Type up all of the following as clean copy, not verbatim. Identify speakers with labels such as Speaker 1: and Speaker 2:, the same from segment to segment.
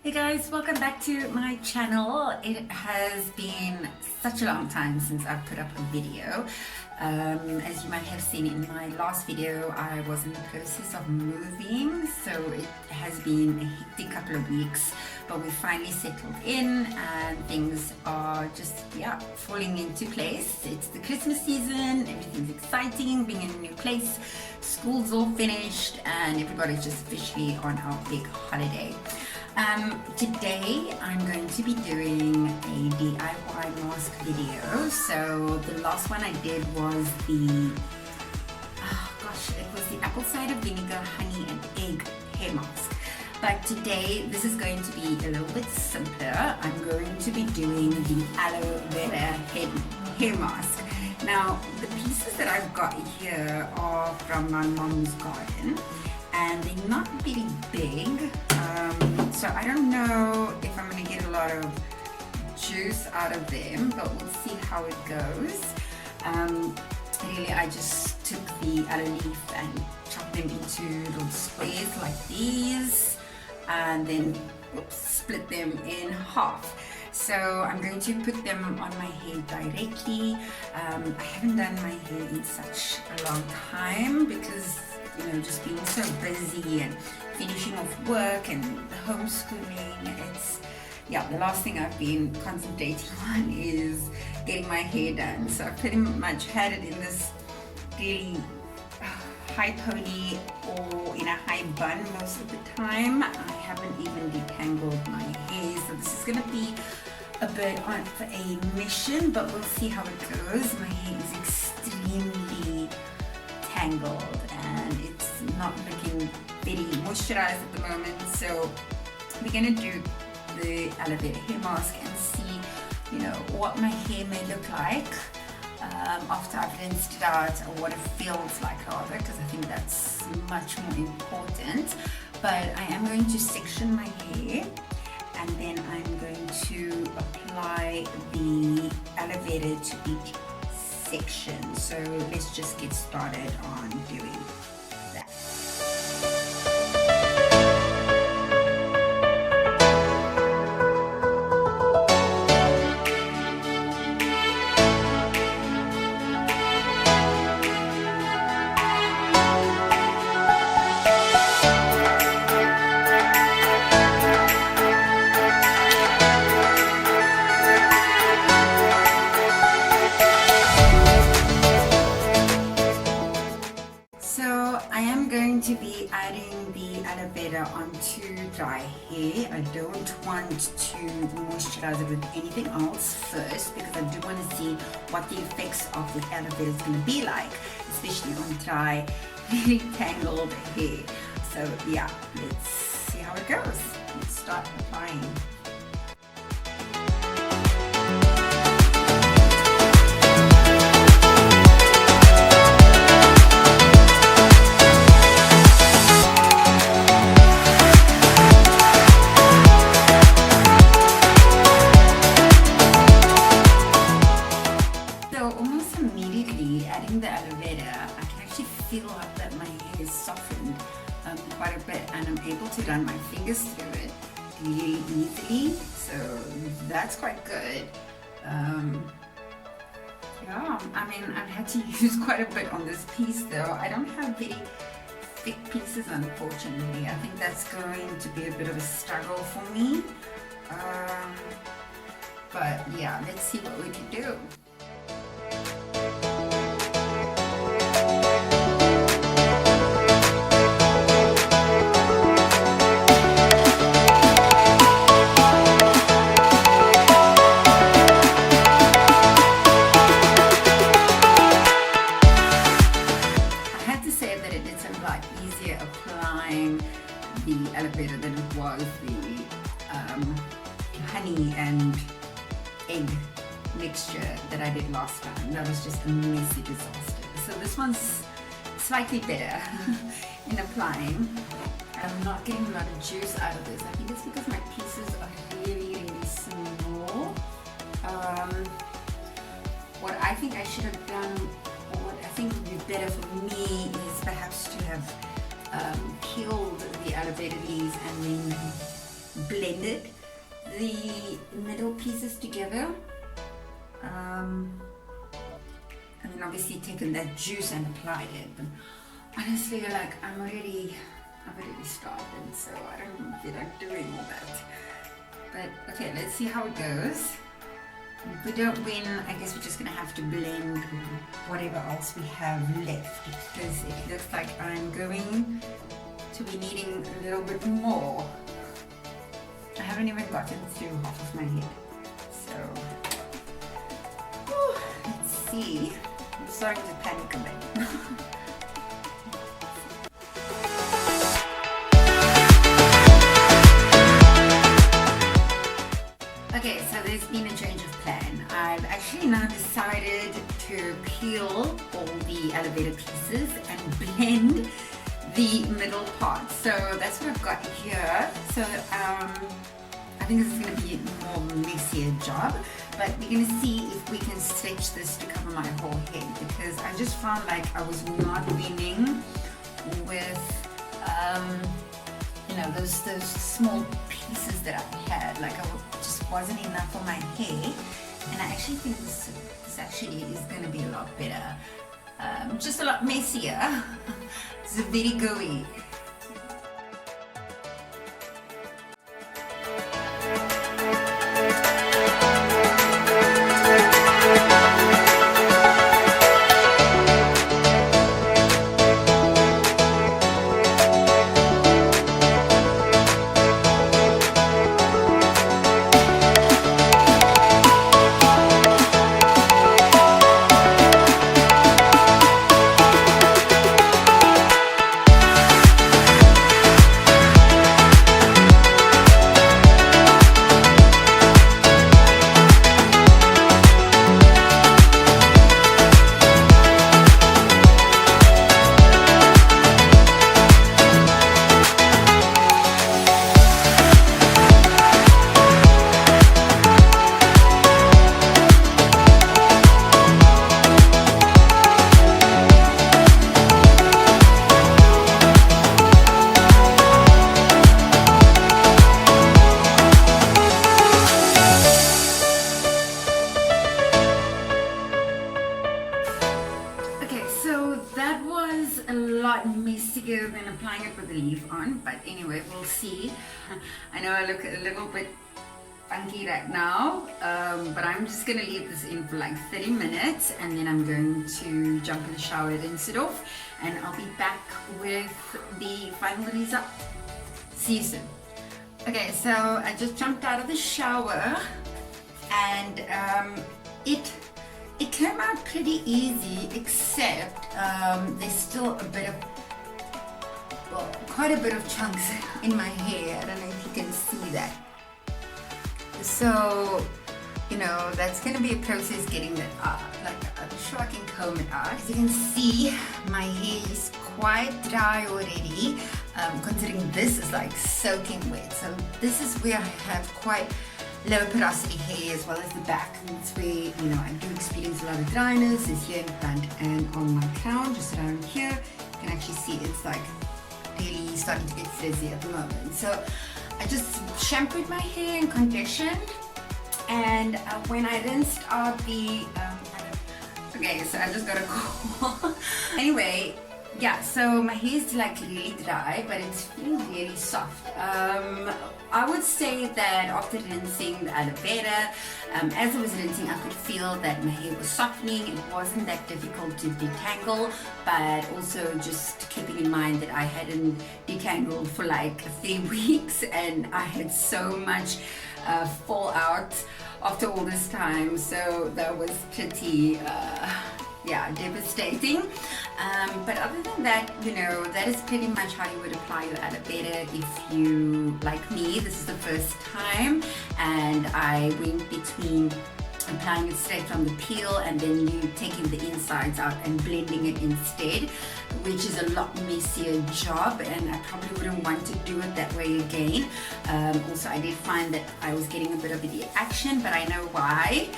Speaker 1: Hey guys, welcome back to my channel. It has been such a long time since I've put up a video. As you might have seen in my last video, I was in the process of moving, so it has been a hectic couple of weeks, but we finally settled in and things are just, falling into place. It's the Christmas season, everything's exciting, being in a new place, school's all finished, and everybody's just officially on our big holiday. Today I'm going to be doing a DIY mask video. So the last one I did was it was the apple cider vinegar, honey and egg hair mask. But today this is going to be a little bit simpler. I'm going to be doing the aloe vera hair mask. Now the pieces that I've got here are from my mom's garden, and they're not very big, so I don't know if I'm going to get a lot of juice out of them, but we'll see how it goes. Really, I just took the aloe leaf and chopped them into little squares like these, and then split them in half. So I'm going to put them on my hair directly. I haven't done my hair in such a long time because just being so busy and finishing off work and homeschooling. It's the last thing I've been concentrating on is getting my hair done. So I've pretty much had it in this really high pony or in a high bun most of the time. I haven't even detangled my hair, so this is going to be a bit on for a mission, but we'll see how it goes. My hair is extremely tangled and it's not looking very moisturized at the moment, so we're gonna do the aloe vera hair mask and see what my hair may look like after I've rinsed it out, or what it feels like rather, because I think that's much more important. But I am going to section my hair and then I'm going to apply the aloe vera to each section. So let's just get started on doing that. To be adding the aloe vera onto dry hair. I don't want to moisturize it with anything else first, because I do want to see what the effects of the aloe vera is going to be like, especially on dry, really tangled hair. So let's see how it goes. Let's start applying. Feel that my hair is softened quite a bit, and I'm able to run my fingers through it really easily, so that's quite good. I mean, I've had to use quite a bit on this piece though. I don't have very thick pieces, unfortunately. I think that's going to be a bit of a struggle for me, but let's see what we can do. Applying the aloe vera than it was the honey and egg mixture that I did last time. That was just a messy disaster. So this one's slightly better in applying. I'm not getting a lot of juice out of this. I think it's because my pieces are really, really small. What I think I should have done, or what I think would be better for me, is perhaps to have peeled the aloe vera leaves and then blended the middle pieces together, and then obviously taken that juice and applied it. But honestly, like I've already started, so I don't feel like doing all that. But okay, let's see how it goes. If we don't win, I guess we're just gonna have to blend whatever else we have left, because it looks like I'm going to be needing a little bit more. I haven't even gotten through half of my head, so let's see. I'm starting to panic a bit. Okay, so there's been a change of plan. I've actually now decided to peel all the aloe vera pieces and blend the middle part. So that's what I've got here. So I think this is going to be a more messier job, but we're going to see if we can stretch this to cover my whole head, because I just found like I was not winning with you know, those small pieces that I had. Like just wasn't enough for my hair, and I actually think this actually is going to be a lot better. Just a lot messier. It's very gooey. Messier than applying it with the leaf on, but anyway, we'll see. I know I look a little bit funky right now, but I'm just gonna leave this in for like 30 minutes, and then I'm going to jump in the shower, rinse it off, and I'll be back with the final result. See you soon. Okay, so I just jumped out of the shower, and it came out pretty easy, except there's still a bit of, well, quite a bit of chunks in my hair. I don't know if you can see that. So, you know, that's going to be a process getting that out. Like, I'm sure I can comb it out. As you can see, my hair is quite dry already, considering this is like soaking wet. So this is where I have quite low porosity hair, as well as the back. And that's where, you know, I do experience a lot of dryness, is here in front and on my crown, just around here. You can actually see it's like really starting to get frizzy at the moment. So I just shampooed my hair and conditioned, and when I rinsed out the okay, so I just got a call. Anyway, yeah, so my hair is like really dry, but it's feeling really soft. I would say that after rinsing the aloe vera, as I was rinsing, I could feel that my hair was softening. It wasn't that difficult to detangle, but also just keeping in mind that I hadn't detangled for like 3 weeks, and I had so much fallout after all this time, so that was pretty yeah, devastating. But other than that, you know, that is pretty much how you would apply your aloe vera if you, like me, this is the first time, and I went between applying it straight from the peel and then you taking the insides out and blending it instead, which is a lot messier job, and I probably wouldn't want to do it that way again. Also, I did find that I was getting a bit of a reaction, but I know why.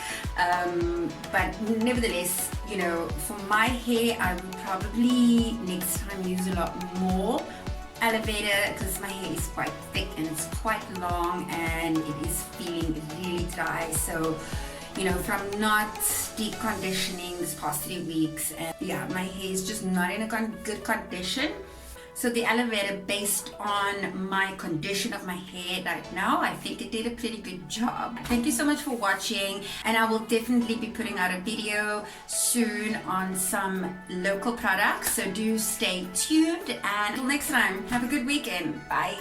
Speaker 1: But nevertheless, you know, for my hair, I would probably next time use a lot more aloe vera, because my hair is quite thick and it's quite long and it is feeling really dry. So, you know, from not deep conditioning this past 3 weeks, and yeah, my hair is just not in a good condition. So the aloe vera, based on my condition of my hair right now, I think it did a pretty good job. Thank you so much for watching, and I will definitely be putting out a video soon on some local products, so do stay tuned, and until next time, have a good weekend. Bye.